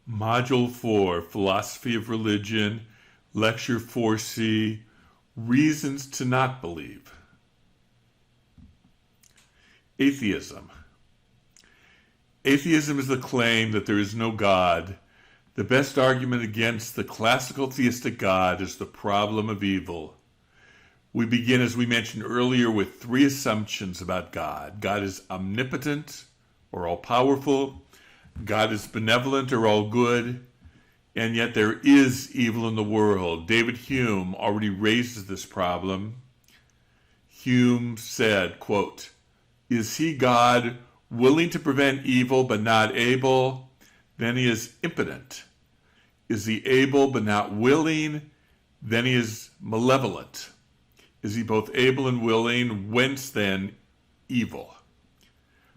Module 4, Philosophy of Religion, Lecture 4C, Reasons to Not Believe. Atheism. Atheism is the claim that there is no God. The best argument against the classical theistic God is the problem of evil. We begin, as we mentioned earlier, with three assumptions about God. God is omnipotent or all-powerful. God is benevolent or all good. And yet there is evil in the world. David Hume already raises this problem. Hume said, quote, "Is he God willing to prevent evil but not able? Then he is impotent. Is he able but not willing? Then he is malevolent. Is he both able and willing? Whence then evil?"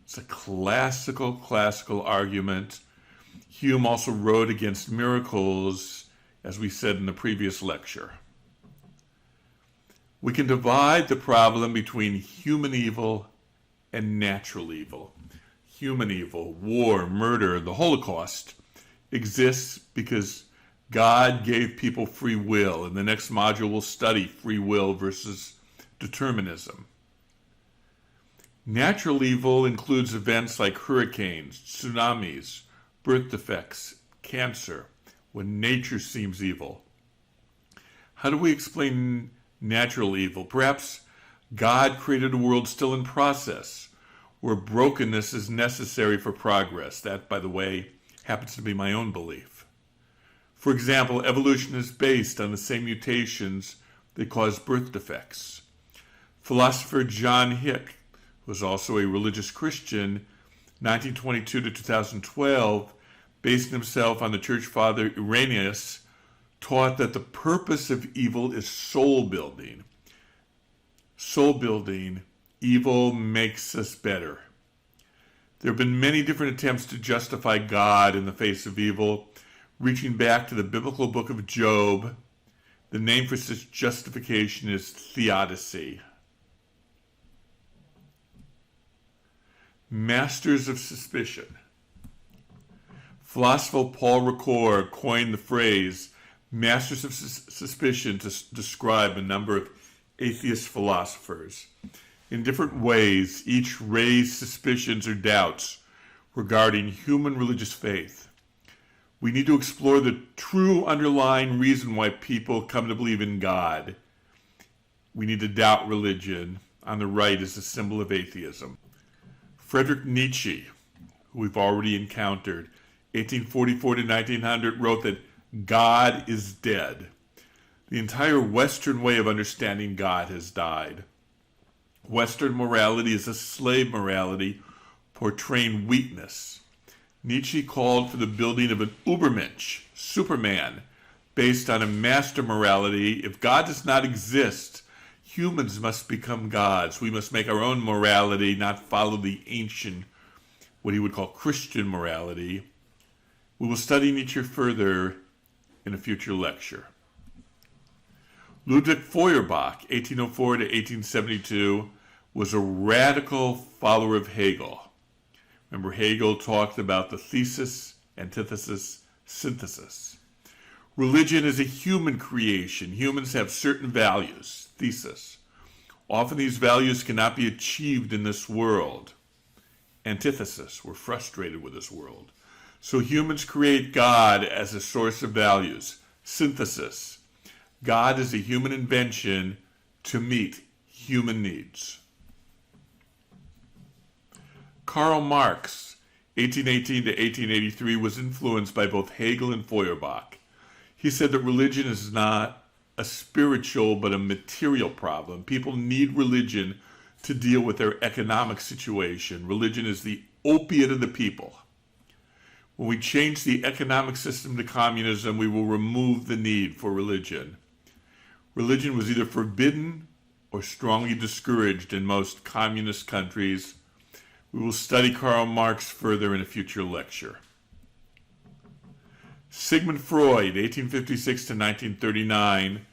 It's a classical argument. Hume also wrote against miracles, as we said in the previous lecture. We can divide the problem between human evil and natural evil. Human evil, war, murder, the Holocaust, exists because God gave people free will. In the next module, we'll study free will versus determinism. Natural evil includes events like hurricanes, tsunamis, birth defects, cancer, when nature seems evil. How do we explain natural evil? Perhaps God created a world still in process, where brokenness is necessary for progress. That, by the way, happens to be my own belief. For example, evolution is based on the same mutations that cause birth defects. Philosopher John Hick, who was also a religious Christian, 1922 to 2012, basing himself on the church father Irenaeus, taught that the purpose of evil is soul building. Soul building, evil makes us better. There have been many different attempts to justify God in the face of evil, reaching back to the biblical book of Job. The name for such justification is theodicy. Masters of suspicion. Philosopher Paul Ricoeur coined the phrase masters of suspicion to describe a number of atheist philosophers. In different ways, each raised suspicions or doubts regarding human religious faith. We need to explore the true underlying reason why people come to believe in God. We need to doubt religion. On the right is a symbol of atheism. Friedrich Nietzsche, who we've already encountered, 1844 to 1900, wrote that God is dead. The entire Western way of understanding God has died. Western morality is a slave morality portraying weakness. Nietzsche called for the building of an Übermensch, Superman, based on a master morality. If God does not exist, humans must become gods. We must make our own morality, not follow the ancient, what he would call Christian morality. We will study Nietzsche further in a future lecture. Ludwig Feuerbach, 1804 to 1872, was a radical follower of Hegel. Remember, Hegel talked about the thesis, antithesis, synthesis. Religion is a human creation. Humans have certain values, thesis. Often these values cannot be achieved in this world. Antithesis, we're frustrated with this world. So humans create God as a source of values. Synthesis, God is a human invention to meet human needs. Karl Marx, 1818 to 1883, was influenced by both Hegel and Feuerbach. He said that religion is not a spiritual but a material problem. People need religion to deal with their economic situation. Religion is the opiate of the people. When we change the economic system to communism, we will remove the need for religion. Religion was either forbidden or strongly discouraged in most communist countries. We will study Karl Marx further in a future lecture. Sigmund Freud, 1856 to 1939,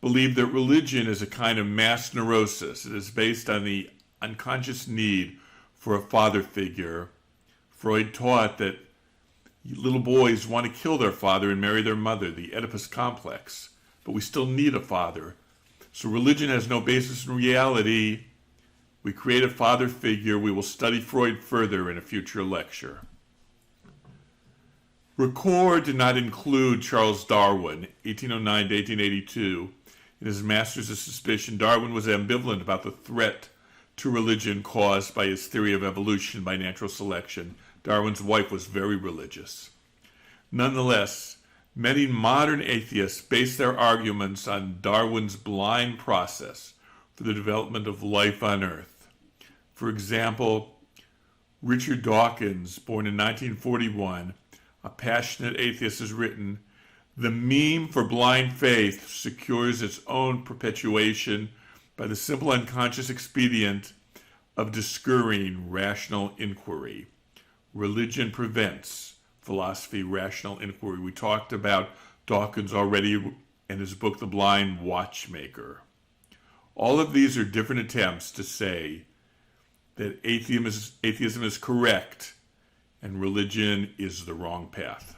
believed that religion is a kind of mass neurosis. It is based on the unconscious need for a father figure. Freud taught that Little boys want to kill their father and marry their mother, the Oedipus complex. But we still need a father. So religion has no basis in reality. We create a father figure. We will study Freud further in a future lecture. Ricord did not include Charles Darwin, 1809 to 1882. In his Masters of Suspicion, Darwin was ambivalent about the threat to religion caused by his theory of evolution by natural selection. Darwin's wife was very religious. Nonetheless, many modern atheists base their arguments on Darwin's blind process for the development of life on Earth. For example, Richard Dawkins, born in 1941, a passionate atheist, has written, "The meme for blind faith secures its own perpetuation by the simple unconscious expedient of discouraging rational inquiry. Religion prevents philosophy, rational inquiry." We talked about Dawkins already in his book, The Blind Watchmaker. All of these are different attempts to say that atheism is correct and religion is the wrong path.